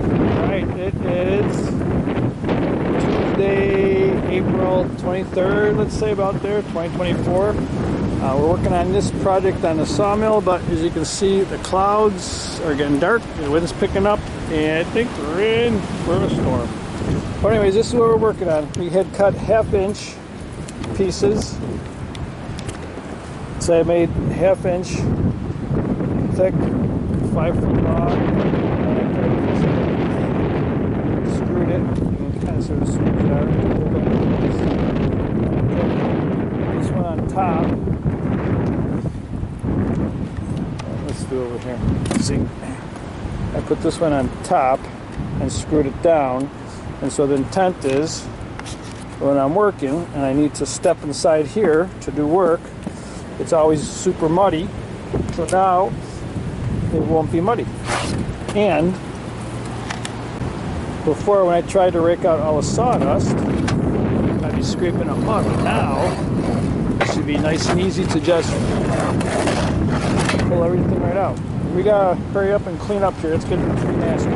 Alright, it is Tuesday, April 23rd, let's say about there, 2024. We're working on this project on the sawmill, but as you can see, the clouds are getting dark, the wind's picking up, and I think we're in for a storm. But anyways, this is what we're working on. We had cut 1/2 inch pieces. So I made 1/2 inch thick, 5-foot long. Screwed it. You can kind of sort of squeeze it out. This one on top. Let's do it over here. Let's see. I put this one on top and screwed it down. And so the intent is when I'm working and I need to step inside here to do work, it's always super muddy. So now it won't be muddy. And before, when I tried to rake out all the sawdust, I'd be scraping up mud. But now it should be nice and easy to just pull everything right out. We gotta hurry up and clean up here. It's getting pretty nasty.